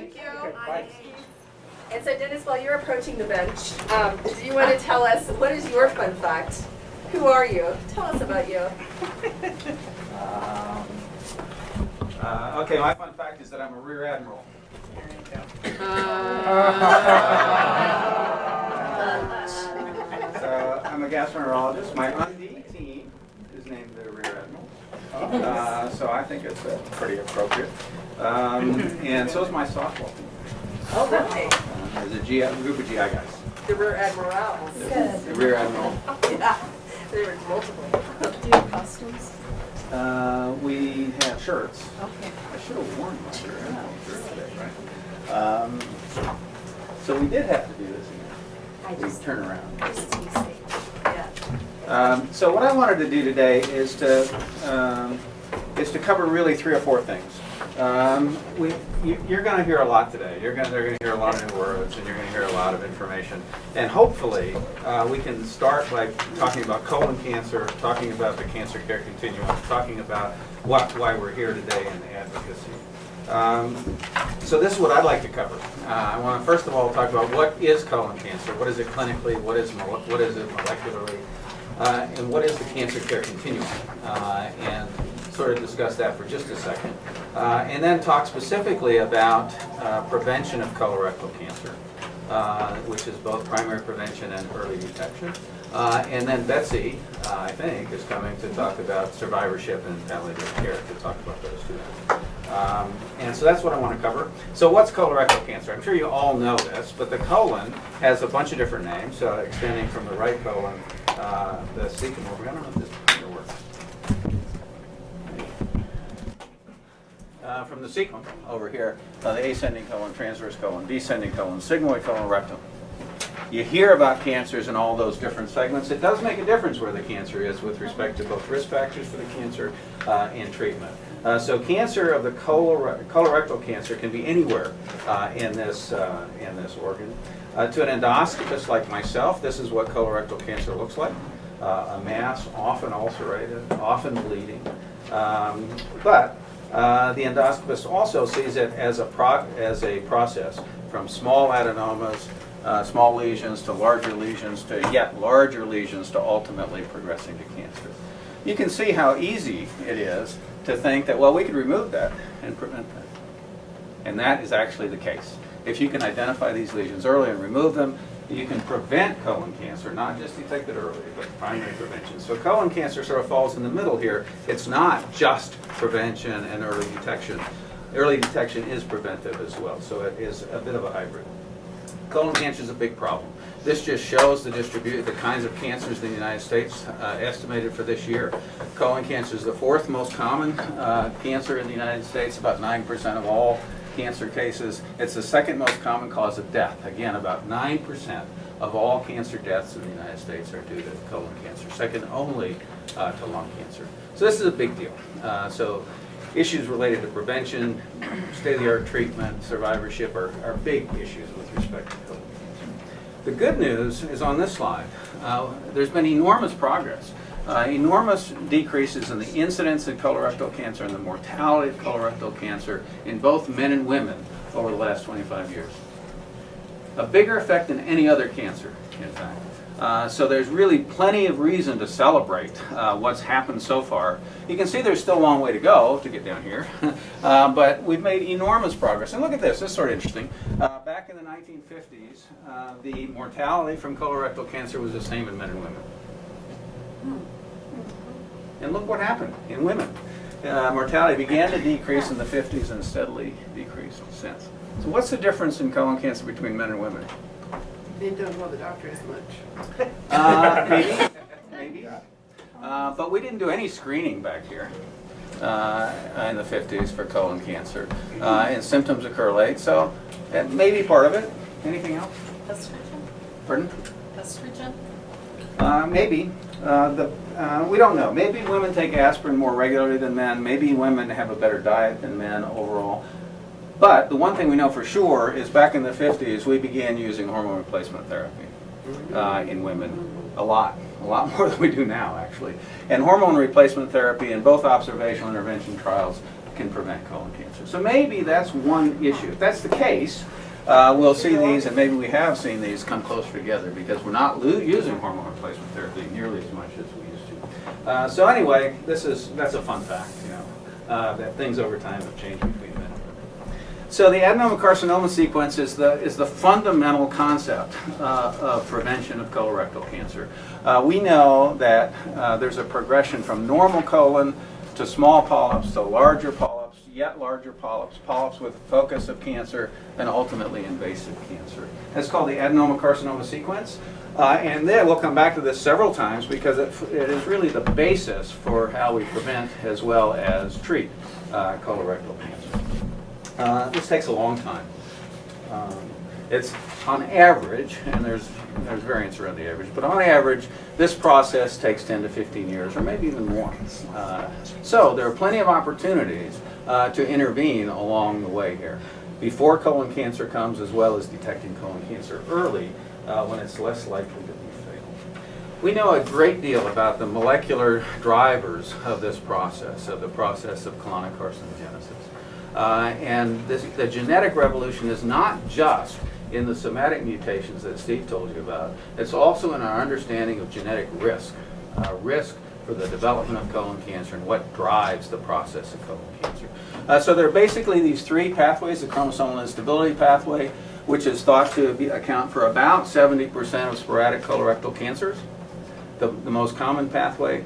Thank you. Bye. And so, Dennis, while you're approaching the bench, do you want to tell us, what is your fun fact? Who are you? Tell us about you. Okay, my fun fact is that I'm a rear admiral. So I'm a gastroenterologist. My UND team is named the rear admiral. So I think it's pretty appropriate. And so is my softball team. Oh, really? There's a group of GI guys. The Rear Admirals. The rear admiral. Yeah, there were multiple. Do you have costumes? We have shirts. Okay. I should have worn my shirt. Right. So we did have to do this again. We turn around. Yeah. So what I wanted to do today is to cover really 3 or 4 things. You're going to hear a lot today. They're going to hear a lot of new words, and you're going to hear a lot of information. And hopefully, we can start by talking about colon cancer, talking about the cancer care continuum, talking about why we're here today in advocacy. So this is what I'd like to cover. I want to first of all talk about what is colon cancer, what is it clinically, what is it molecularly, and what is the cancer care continuum, and sort of discuss that for just a second. And then talk specifically about prevention of colorectal cancer, which is both primary prevention and early detection. And then Betsy, I think, is coming to talk about survivorship and palliative care, to talk about those 2 things. And so that's what I want to cover. So what's colorectal cancer? I'm sure you all know this, but the colon has a bunch of different names, extending from the right colon, the cecum over. I don't know if this is going to work. From the cecum over here, the ascending colon, transverse colon, descending colon, sigmoid colon, rectum. You hear about cancers in all those different segments. It does make a difference where the cancer is with respect to both risk factors for the cancer and treatment. So cancer of the colorectal cancer can be anywhere in this organ. To an endoscopist like myself, this is what colorectal cancer looks like. A mass, often ulcerated, often bleeding. But the endoscopist also sees it as a process from small adenomas, small lesions to larger lesions to yet larger lesions to ultimately progressing to cancer. You can see how easy it is to think that, well, we could remove that and prevent that. And that is actually the case. If you can identify these lesions early and remove them, you can prevent colon cancer, not just detect it early, but primary prevention. So colon cancer sort of falls in the middle here. It's not just prevention and early detection. Early detection is preventive as well, so it is a bit of a hybrid. Colon cancer is a big problem. This just shows the kinds of cancers in the United States estimated for this year. Colon cancer is the 4th most common cancer in the United States, about 9% of all cancer cases. It's the 2nd most common cause of death. Again, about 9% of all cancer deaths in the United States are due to colon cancer, second only to lung cancer. So this is a big deal. So issues related to prevention, state-of-the-art treatment, survivorship are big issues with respect to colon cancer. The good news is on this slide. There's been enormous progress. Enormous decreases in the incidence of colorectal cancer and the mortality of colorectal cancer in both men and women over the last 25 years. A bigger effect than any other cancer, in fact. So there's really plenty of reason to celebrate what's happened so far. You can see there's still a long way to go to get down here, but we've made enormous progress. And look at this, this is sort of interesting. Back in the 1950s, the mortality from colorectal cancer was the same in men and women. And look what happened in women. Mortality began to decrease in the 50s and steadily decreased since. So what's the difference in colon cancer between men and women? They don't know the doctor as much. Maybe. But we didn't do any screening back here in the 50s for colon cancer. And symptoms occur late, so that may be part of it. Anything else? Estrogen? Pardon? Estrogen? Maybe. We don't know. Maybe women take aspirin more regularly than men. Maybe women have a better diet than men overall. But the one thing we know for sure is back in the 50s, we began using hormone replacement therapy in women a lot more than we do now, actually. And hormone replacement therapy in both observational intervention trials can prevent colon cancer. So maybe that's one issue. If that's the case, we'll see these, and maybe we have seen these come closer together because we're not using hormone replacement therapy nearly as much as we used to. So anyway, that's a fun fact, that things over time have changed between men and women. So the adenoma carcinoma sequence is the fundamental concept of prevention of colorectal cancer. We know that there's a progression from normal colon to small polyps to larger polyps, yet larger polyps, polyps with focus of cancer, and ultimately invasive cancer. That's called the adenoma carcinoma sequence. And then we'll come back to this several times because it is really the basis for how we prevent as well as treat colorectal cancer. This takes a long time. It's on average, and there's variance around the average, but on average, this process takes 10 to 15 years, or maybe even more. So there are plenty of opportunities to intervene along the way here, before colon cancer comes, as well as detecting colon cancer early when it's less likely to be fatal. We know a great deal about the molecular drivers of this process, of the process of colonic carcinogenesis. And the genetic revolution is not just in the somatic mutations that Steve told you about. It's also in our understanding of genetic risk, risk for the development of colon cancer and what drives the process of colon cancer. So there are basically these three pathways: the chromosomal instability pathway, which is thought to account for about 70% of sporadic colorectal cancers, the most common pathway.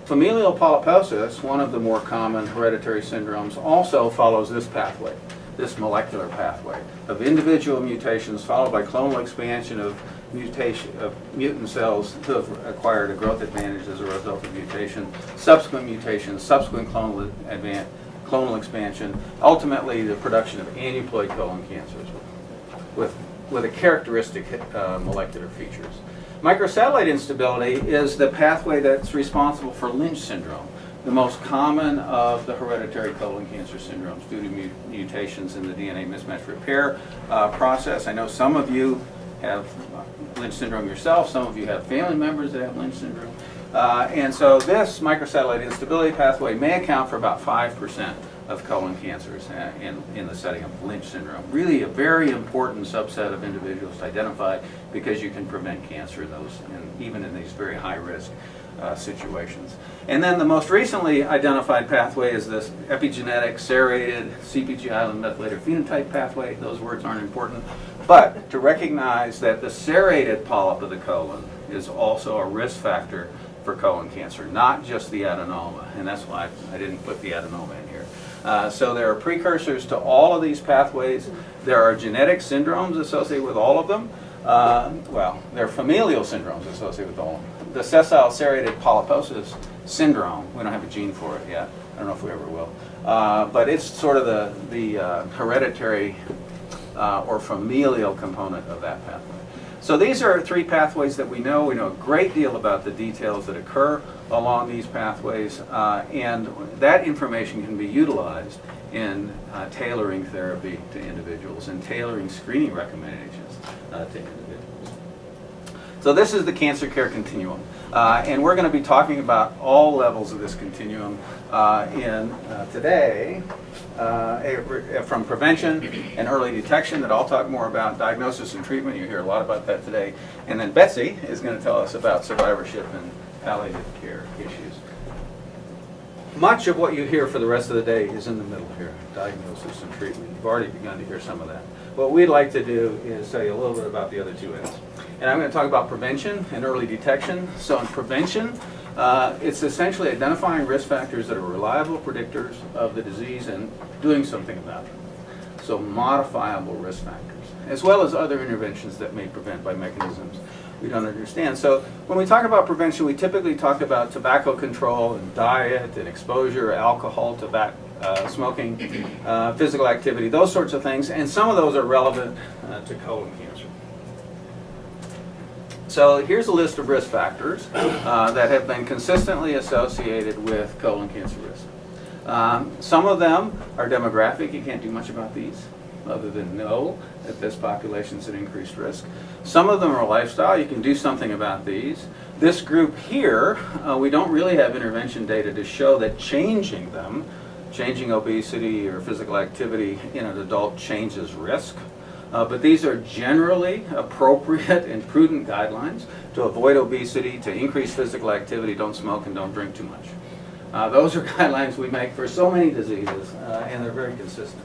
Familial polyposis, one of the more common hereditary syndromes, also follows this pathway, this molecular pathway of individual mutations followed by clonal expansion of mutant cells who have acquired a growth advantage as a result of mutation, subsequent mutations, subsequent clonal expansion, ultimately the production of aneuploid colon cancers with a characteristic molecular features. Microsatellite instability is the pathway that's responsible for Lynch syndrome, the most common of the hereditary colon cancer syndromes due to mutations in the DNA mismatch repair process. I know some of you have Lynch syndrome yourself, some of you have family members that have Lynch syndrome. And so this microsatellite instability pathway may account for about 5% of colon cancers in the setting of Lynch syndrome. Really a very important subset of individuals to identify because you can prevent cancer in those, even in these very high risk situations. And then the most recently identified pathway is this epigenetic serrated CpG island methylator phenotype pathway. Those words aren't important, but to recognize that the serrated polyp of the colon is also a risk factor for colon cancer, not just the adenoma, and that's why I didn't put the adenoma in here. So there are precursors to all of these pathways. There are genetic syndromes associated with all of them. Well, there are familial syndromes associated with all of them. The sessile serrated polyposis syndrome, we don't have a gene for it yet. I don't know if we ever will. But it's sort of the hereditary or familial component of that pathway. So these are three pathways that we know. We know a great deal about the details that occur along these pathways, and that information can be utilized in tailoring therapy to individuals and tailoring screening recommendations to individuals. So this is the cancer care continuum, and we're going to be talking about all levels of this continuum today. From prevention and early detection that I'll talk more about, diagnosis and treatment, you hear a lot about that today, and then Betsy is going to tell us about survivorship and palliative care issues. Much of what you hear for the rest of the day is in the middle here, diagnosis and treatment. You've already begun to hear some of that. What we'd like to do is tell you a little bit about the other two ends. And I'm going to talk about prevention and early detection. So in prevention, it's essentially identifying risk factors that are reliable predictors of the disease and doing something about them. So modifiable risk factors, as well as other interventions that may prevent by mechanisms we don't understand. So when we talk about prevention, we typically talk about tobacco control and diet and exposure, alcohol, tobacco, smoking, physical activity, those sorts of things, and some of those are relevant to colon cancer. So here's a list of risk factors that have been consistently associated with colon cancer risk. Some of them are demographic. You can't do much about these other than know that this population is at increased risk. Some of them are lifestyle. You can do something about these. This group here, we don't really have intervention data to show that changing them changing obesity or physical activity in an adult changes risk. But these are generally appropriate and prudent guidelines to avoid obesity, to increase physical activity, don't smoke and don't drink too much. Those are guidelines we make for so many diseases, and they're very consistent.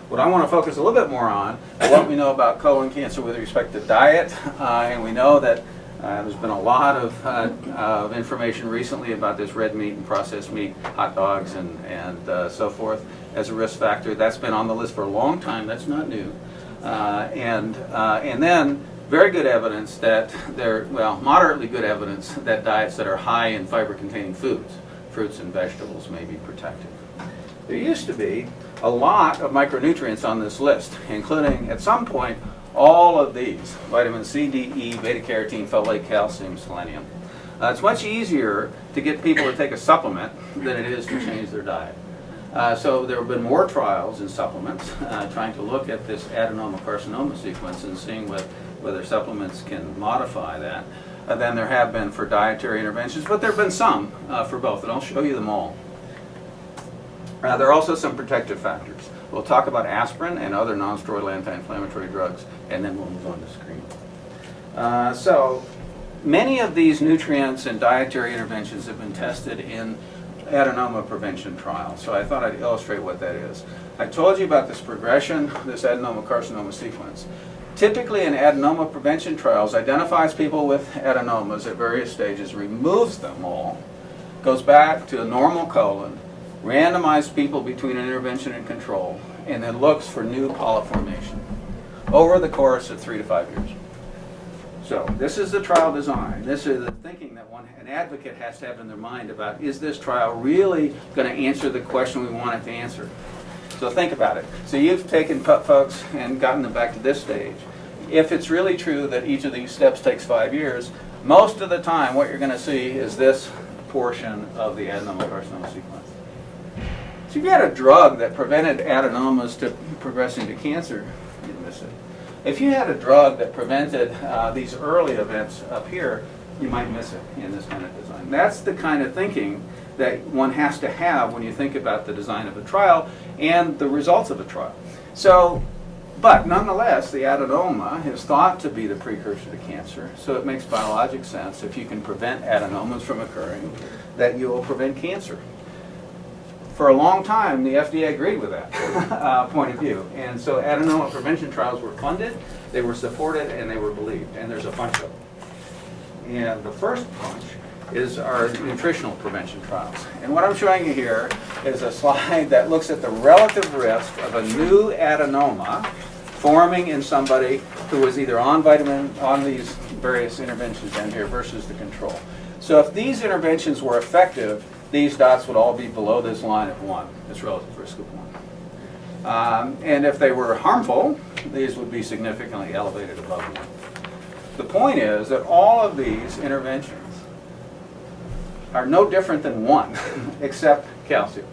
What I want to focus a little bit more on is what we know about colon cancer with respect to diet, and we know that there's been a lot of information recently about this red meat and processed meat, hot dogs and so forth as a risk factor. That's been on the list for a long time. That's not new. And then very good evidence that moderately good evidence that diets that are high in fiber-containing foods, fruits and vegetables, may be protective. There used to be a lot of micronutrients on this list, including at some point all of these: vitamin C, D, E, beta-carotene, folate, calcium, selenium. It's much easier to get people to take a supplement than it is to change their diet. So there have been more trials in supplements trying to look at this Adenoma Carcinoma sequence and seeing whether supplements can modify that than there have been for dietary interventions, but there have been some for both, and I'll show you them all. There are also some protective factors. We'll talk about aspirin and other non-steroidal anti-inflammatory drugs, and then we'll move on to screening. So many of these nutrients and dietary interventions have been tested in adenoma prevention trials, so I thought I'd illustrate what that is. I told you about this progression, this adenoma carcinoma sequence. Typically in adenoma prevention trials, identifies people with adenomas at various stages, removes them all, goes back to a normal colon, randomized people between intervention and control, and then looks for new polyp formation over the course of 3 to 5 years. So this is the trial design. This is the thinking that an advocate has to have in their mind about, is this trial really going to answer the question we want it to answer? So think about it. So you've taken folks and gotten them back to this stage. If it's really true that each of these steps takes 5 years, most of the time what you're going to see is this portion of the adenoma carcinoma sequence. So if you had a drug that prevented adenomas to progressing to cancer, you'd miss it. If you had a drug that prevented these early events up here, you might miss it in this kind of design. That's the kind of thinking that one has to have when you think about the design of a trial and the results of a trial. So, but nonetheless, the adenoma is thought to be the precursor to cancer, so it makes biologic sense, if you can prevent adenomas from occurring, that you will prevent cancer. For a long time, the FDA agreed with that point of view. And so adenoma prevention trials were funded, they were supported, and they were believed. And there's a bunch of them. And the first bunch is our nutritional prevention trials. And what I'm showing you here is a slide that looks at the relative risk of a new adenoma forming in somebody who was either on these various interventions down here versus the control. So if these interventions were effective, these dots would all be below this line of 1, this relative risk of 1. And if they were harmful, these would be significantly elevated above 1. The point is that all of these interventions are no different than 1, except calcium.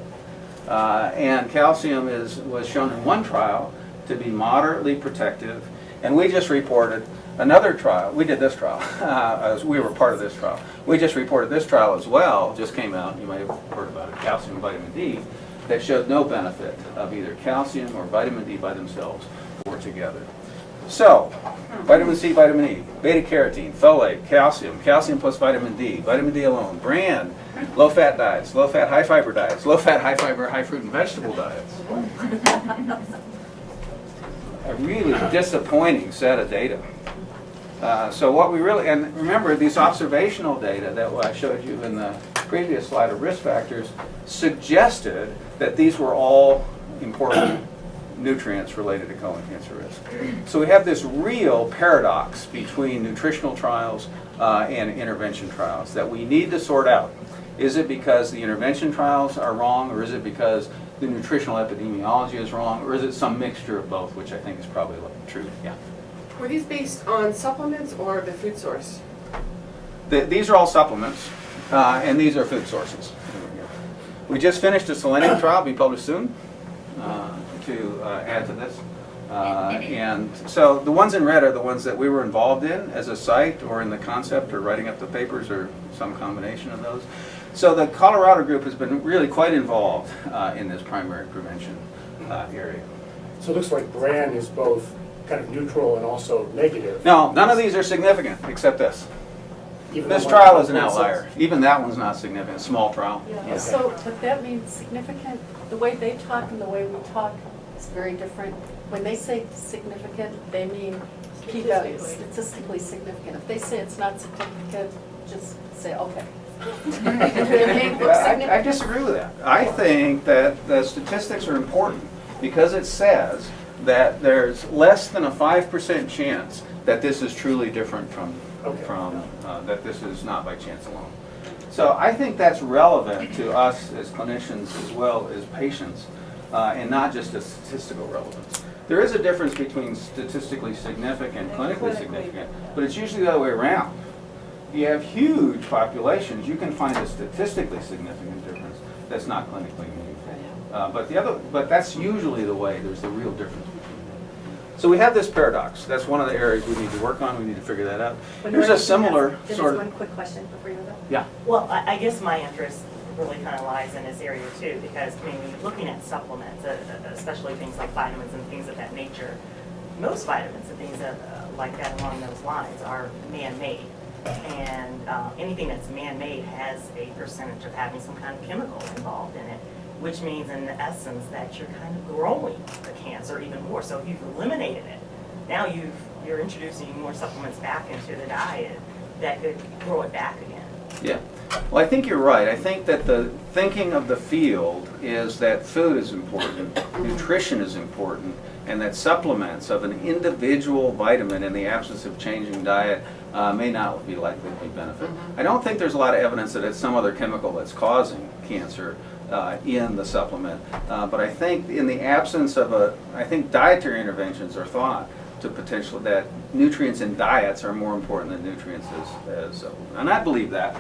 And calcium was shown in one trial to be moderately protective, and we just reported another trial. We did this trial, as we were part of this trial. We just reported this trial as well, just came out, you might have heard about it, calcium and vitamin D, that showed no benefit of either calcium or vitamin D by themselves or together. So, vitamin C, vitamin E, beta-carotene, folate, calcium, calcium plus vitamin D alone, brand, low-fat diets, low-fat, high-fiber diets, low-fat, high-fiber, high-fruit and vegetable diets. A really disappointing set of data. So what we really, and remember these observational data that I showed you in the previous slide of risk factors suggested that these were all important nutrients related to colon cancer risk. So we have this real paradox between nutritional trials and intervention trials that we need to sort out. Is it because the intervention trials are wrong, or is it because the nutritional epidemiology is wrong, or is it some mixture of both, which I think is probably true. Yeah. Were these based on supplements or the food source? These are all supplements, and these are food sources. We just finished a selenium trial, be published soon, to add to this. And so the ones in red are the ones that we were involved in as a site or in the concept or writing up the papers or some combination of those. So the Colorado group has been really quite involved in this primary prevention area. So it looks like BRAN is both kind of neutral and also negative. No, none of these are significant except this. Even This though trial is an 1.6. outlier. Even that one's not significant, small trial. Yeah, Yeah. so, but that means significant, the way they talk and the way we talk is very different. When they say significant, they mean p-value, statistically significant. If they say it's not significant, just say, okay. Their name looks Well, I significant. disagree with that. I think that the statistics are important because it says that there's less than a 5% chance that this is truly different from that this is not by chance alone. So I think that's relevant to us as clinicians as well as patients, and not just a statistical relevance. There is a difference between statistically significant and clinically significant, but it's usually the other way around. You have huge populations, you can find a statistically significant difference that's not clinically meaningful. But that's usually the way there's the real difference between them. So we have this paradox. That's one of the areas we need to work on. We need to figure that out. Here's a similar sort One of. quick question before you go. Yeah. Well, I guess my interest really kind of lies in this area too, because I mean, when you're looking at supplements, especially things like vitamins and things of that nature, most vitamins and things that, like that along those lines are man-made. And anything that's man-made has a percentage of having some kind of chemical involved in it, which means in essence that you're kind of growing the cancer even more. So if you've eliminated it, now you're introducing more supplements back into the diet that could grow it back again. Yeah. Well, I think you're right. I think that the thinking of the field is that food is important, nutrition is important, and that supplements of an individual vitamin in the absence of changing diet may not be likely to be benefit. I don't think there's a lot of evidence that it's some other chemical that's causing cancer in the supplement, but I think in the absence of I think dietary interventions are thought to potentially that nutrients in diets are more important than nutrients as supplements. And I believe that.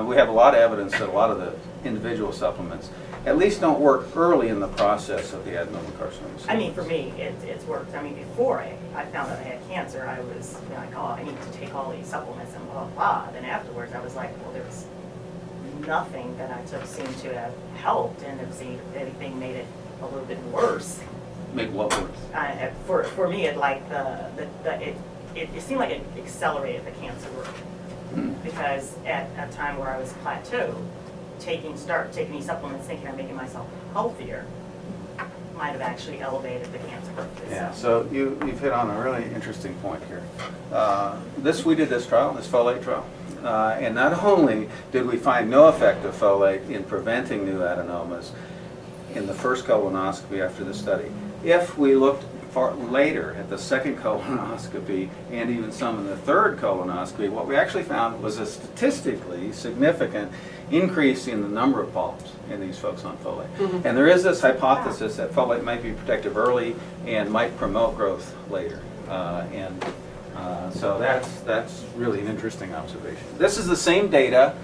We have a lot of evidence that a lot of the individual supplements at least don't work early in the process of the adenoma carcinoma. I mean, for me, it's worked. I mean, before I found out I had cancer, I was, you know, like, oh, I need to take all these supplements and blah, blah, blah. Then afterwards, I was like, well, there was nothing that I took seemed to have helped, and if anything made it a little bit worse. Make what worse? For me, it like it seemed like it accelerated the cancer work. Because at a time where I was plateaued, taking these supplements thinking I'm making myself healthier might have actually elevated the cancer work. Yeah, so you've hit on a really interesting point here. We did this trial, this folate trial, and not only did we find no effect of folate in preventing new adenomas in the first colonoscopy after the study, if we looked far later at the second colonoscopy and even some in the third colonoscopy, what we actually found was a statistically significant increase in the number of polyps in these folks on folate. And there is this hypothesis that folate might be protective early and might promote growth later. So that's really an interesting observation. This is the same data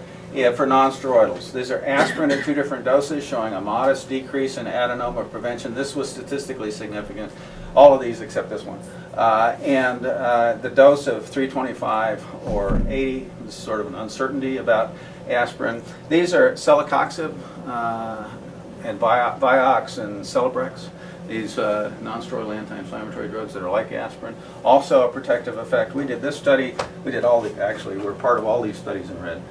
for non-steroidals. These are aspirin at 2 different doses showing a modest decrease in adenoma prevention. This was statistically significant. All of these except this one. And the dose of 325 or 80 is sort of an uncertainty about aspirin. These are celecoxib and Vioxx and Celebrex. These non-steroidal anti-inflammatory drugs that are like aspirin. Also a protective effect. We did this study. We did we're part of all these studies in red.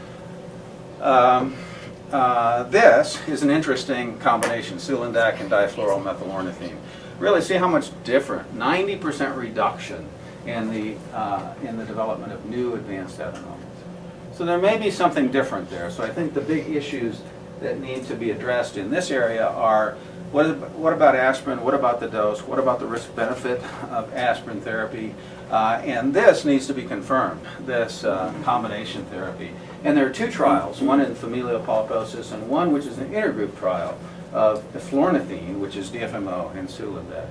This is an interesting combination, sulindac and difluoromethylornithine. Really see how much different, 90% reduction in the development of new advanced adenomas. So there may be something different there. So I think the big issues that need to be addressed in this area are what about aspirin, what about the dose, what about the risk-benefit of aspirin therapy, and this needs to be confirmed, this combination therapy. And there are 2 trials, one in familial polyposis and one which is an intergroup trial of eflornithine, which is DFMO, and sulindac,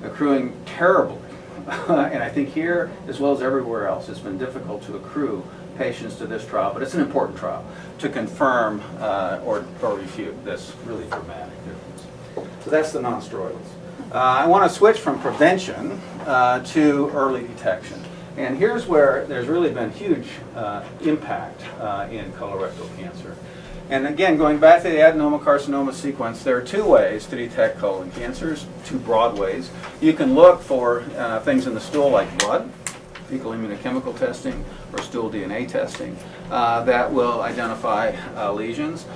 accruing terribly. And I think here, as well as everywhere else, it's been difficult to accrue patients to this trial, but it's an important trial to confirm or refute this really dramatic difference. So that's the non-steroidals. I want to switch from prevention to early detection. And here's where there's really been huge impact in colorectal cancer. And again, going back to the adenoma carcinoma sequence, there are two ways to detect colon cancers, two broad ways. You can look for things in the stool like blood, fecal immunochemical testing, or stool DNA testing that will identify lesions.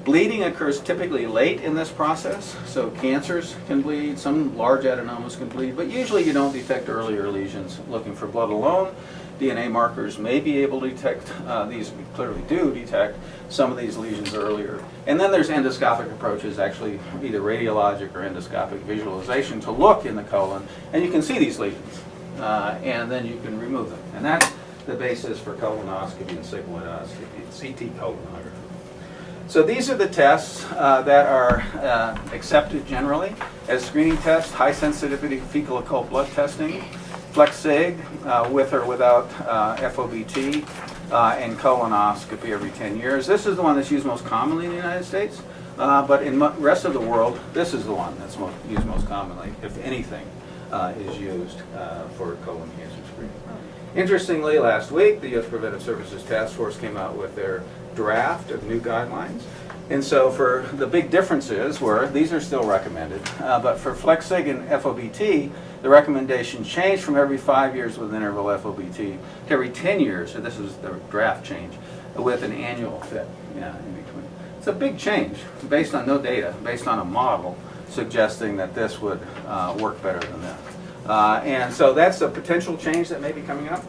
Bleeding occurs typically late in this process, so cancers can bleed, some large adenomas can bleed, but usually you don't detect earlier lesions looking for blood alone. DNA markers may be able to detect, these clearly do detect some of these lesions earlier. And then there's endoscopic approaches, actually either radiologic or endoscopic visualization to look in the colon, and you can see these lesions, and then you can remove them. And that's the basis for colonoscopy and sigmoidoscopy, CT colonography. So these are the tests that are accepted generally as screening tests: high sensitivity fecal occult blood testing, FlexSig with or without FOBT, and colonoscopy every 10 years. This is the one that's used most commonly in the United States, but in the rest of the world, this is the one that's used most commonly, if anything, is used for colon cancer screening. Interestingly, last week, the U.S. Preventive Services Task Force came out with their draft of new guidelines. And so for the big differences were, these are still recommended, but for FlexSig and FOBT, the recommendation changed from every 5 years with interval FOBT to every 10 years, so this is the draft change, with an annual FIT in between. It's a big change based on no data, based on a model suggesting that this would work better than this. And so that's a potential change that may be coming up.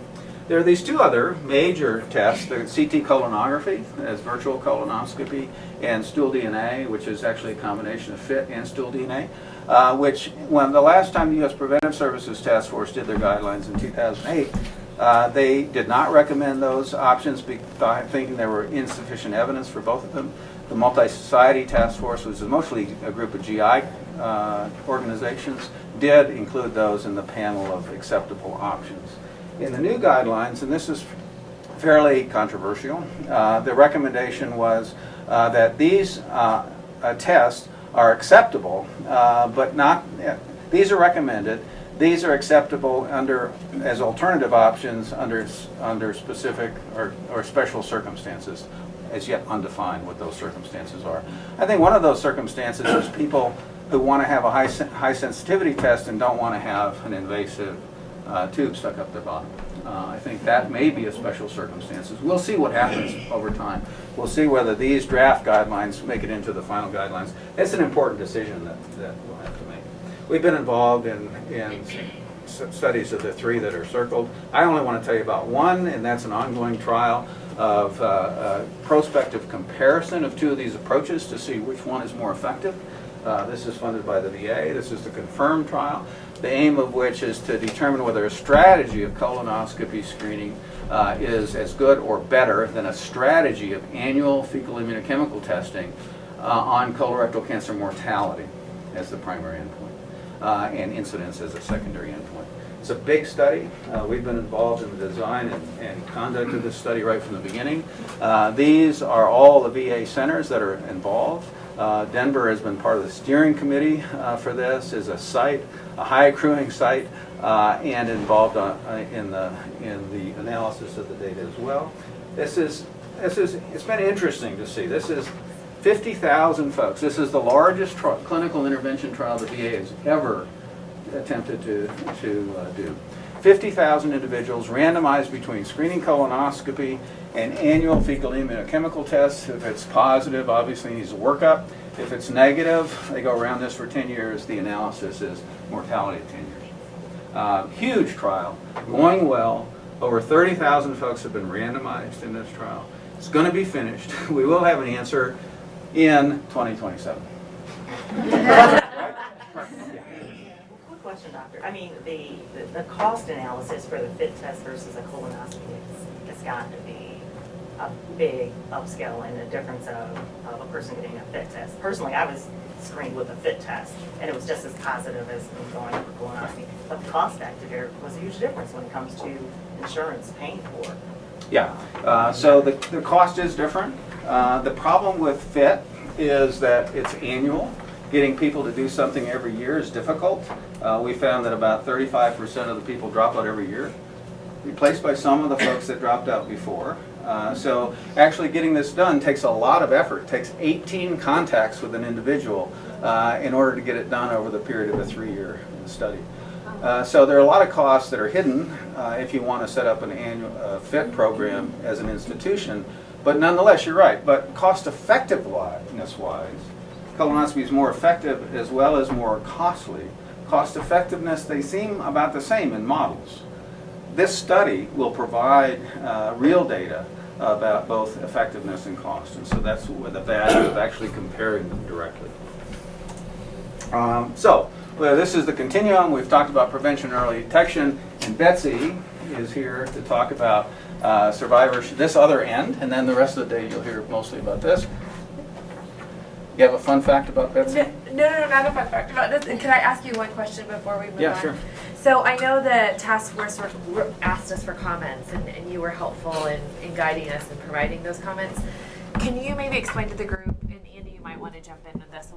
There are these two other major tests, the CT colonography, as virtual colonoscopy, and stool DNA, which is actually a combination of FIT and stool DNA, which when the last time the U.S. Preventive Services Task Force did their guidelines in 2008, they did not recommend those options, thinking there were insufficient evidence for both of them. The Multi-Society Task Force, which is mostly a group of GI organizations, did include those in the panel of acceptable options. In the new guidelines, and this is fairly controversial, the recommendation was that these tests are acceptable, but not, these are recommended, these are acceptable as alternative options under specific or special circumstances, as yet undefined what those circumstances are. I think one of those circumstances is people who want to have a high sensitivity test and don't want to have an invasive tube stuck up their bottom. I think that may be a special circumstances. We'll see what happens over time. We'll see whether these draft guidelines make it into the final guidelines. It's an important decision that we'll have to make. We've been involved in studies of the three that are circled. I only want to tell you about one, and that's an ongoing trial of prospective comparison of two of these approaches to see which one is more effective. This is funded by the VA. This is the CONFIRM trial, the aim of which is to determine whether a strategy of colonoscopy screening is as good or better than a strategy of annual fecal immunochemical testing on colorectal cancer mortality as the primary endpoint and incidence as a secondary endpoint. It's a big study. We've been involved in the design and conduct of this study right from the beginning. These are all the VA centers that are involved. Denver has been part of the steering committee for this, is a site, a high accruing site, and involved in the analysis of the data as well. It's been interesting to see. This is 50,000 folks. This is the largest clinical intervention trial the VA has ever attempted to do. 50,000 individuals randomized between screening colonoscopy and annual fecal immunochemical tests. If it's positive, obviously needs a workup. If it's negative, they go around this for 10 years. The analysis is mortality at 10 years. Huge trial, going well. Over 30,000 folks have been randomized in this trial. It's going to be finished. We will have an answer in 2027. Quick question, doctor. I mean, the cost analysis for the FIT test versus a colonoscopy has got to be a big upscale in the difference of a person getting a FIT test. Personally, I was screened with a FIT test, and it was just as positive as me going for colonoscopy. But the cost factor there was a huge difference when it comes to insurance paying for it. Yeah, so the cost is different. The problem with FIT is that it's annual. Getting people to do something every year is difficult. We found that about 35% of the people drop out every year, replaced by some of the folks that dropped out before. So actually getting this done takes a lot of effort. It takes 18 contacts with an individual in order to get it done over the period of a 3-year study. So there are a lot of costs that are hidden if you want to set up an annual FIT program as an institution. But nonetheless, you're right. But cost-effectiveness-wise, colonoscopy is more effective as well as more costly. Cost-effectiveness, they seem about the same in models. This study will provide real data about both effectiveness and cost, and so that's the value of actually comparing them directly. Well, this is the continuum. We've talked about prevention and early detection, and Betsy is here to talk about survivorship, this other end, and then the rest of the day you'll hear mostly about this. You have a fun fact about Betsy? No, not a fun fact about this. And can I ask you one question before we move on? Yeah, sure. So I know the task force asked us for comments, and you were helpful in guiding us and providing those comments. Can you maybe explain to the group, and Andy, you might want to jump into this,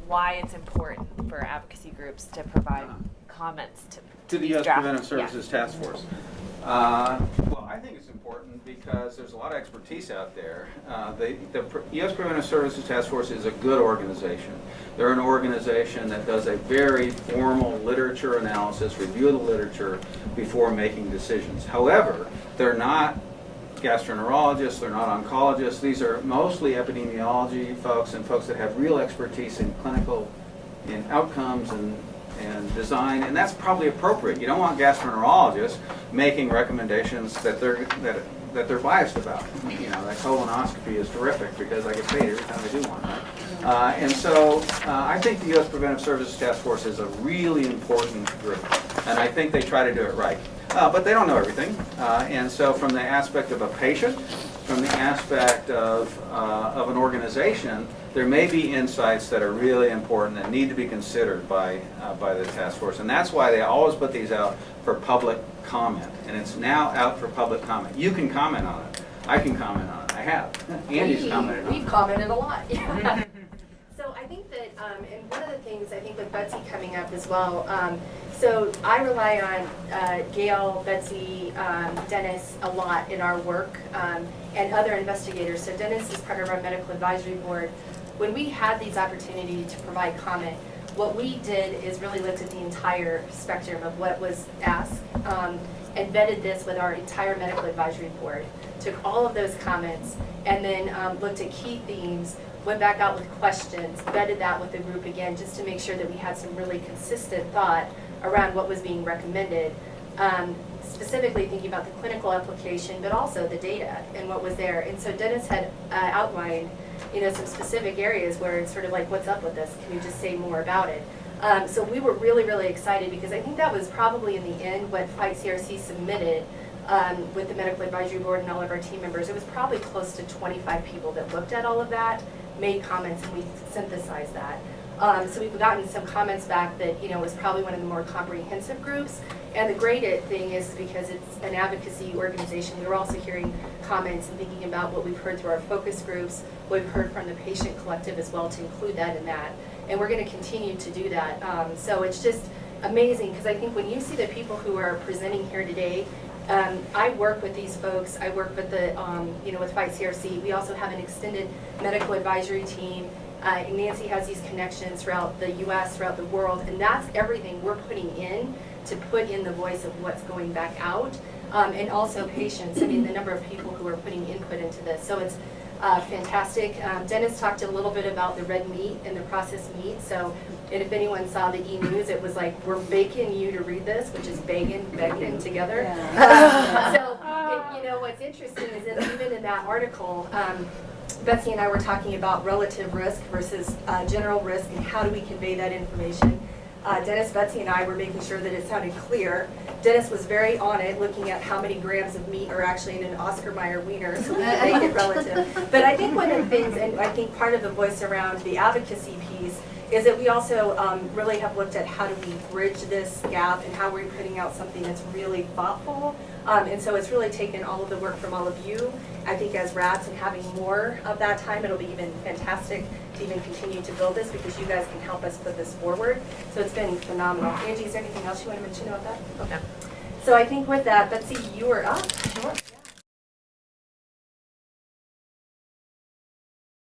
why it's important for advocacy groups to provide comments to the these U.S. draft- Preventive Services Task Force. Well, I think it's important because there's a lot of expertise out there. The U.S. Preventive Services Task Force is a good organization. They're an organization that does a very formal literature analysis, review of the literature before making decisions. However, they're not gastroenterologists, they're not oncologists. These are mostly epidemiology folks and folks that have real expertise in clinical, in outcomes and design, and that's probably appropriate. You don't want gastroenterologists making recommendations that they're biased about. You know, that colonoscopy is terrific because I get paid every time I do one, right? And so I think the U.S. Preventive Services Task Force is a really important group, and I think they try to do it right. But they don't know everything, and so from the aspect of a patient, from the aspect of an organization, there may be insights that are really important that need to be considered by the task force, and that's why they always put these out for public comment, and it's now out for public comment. You can comment on it. I can comment on it. I have. Andy's commented on it. We've commented a lot. Yeah. So I think that, and one of the things I think with Betsy coming up as well, so I rely on Gail, Betsy, Dennis a lot in our work, and other investigators. So Dennis is part of our medical advisory board. When we had these opportunities to provide comment, what we did is really looked at the entire spectrum of what was asked, and vetted this with our entire medical advisory board. Took all of those comments and then looked at key themes, went back out with questions, vetted that with the group again, just to make sure that we had some really consistent thought around what was being recommended. Specifically thinking about the clinical application, but also the data and what was there. And so Dennis had outlined, some specific areas where it's sort of like, what's up with this? Can you just say more about it? So we were really, really excited because I think that was probably in the end what Fight CRC submitted with the medical advisory board and all of our team members. It was probably close to 25 people that looked at all of that, made comments, and we synthesized that. So we've gotten some comments back that was probably one of the more comprehensive groups. And the great thing is because it's an advocacy organization, we were also hearing comments and thinking about what we've heard through our focus groups, what we've heard from the patient collective as well, to include that in that. And we're going to continue to do that. So it's just amazing because I think when you see the people who are presenting here today, I work with these folks. I work with the, with Fight CRC. We also have an extended medical advisory team. Nancy has these connections throughout the U.S., throughout the world, and that's everything we're putting in to put in the voice of what's going back out, and also patients. I mean, the number of people who are putting input into this. So it's fantastic. Dennis talked a little bit about the red meat and the processed meat. So, and if anyone saw the e-news, it was like, we're baking you to read this, which is bacon together. Yeah. So, what's interesting is that even in that article, Betsy and I were talking about relative risk versus general risk and how do we convey that information. Dennis, Betsy, and I were making sure that it sounded clear. Dennis was very on it, looking at how many grams of meat are actually in an Oscar Mayer wiener, so we could make it relative. But I think one of the things, and I think part of the voice around the advocacy piece, is that we also really have looked at how do we bridge this gap and how we're putting out something that's really thoughtful. And so it's really taken all of the work from all of you, I think, as RATs, and having more of that time, it'll be even fantastic to even continue to build this because you guys can help us put this forward. So it's been phenomenal. Angie, is there anything else you want to mention about that? Okay. So I think with that, Betsy, you are up. Sure.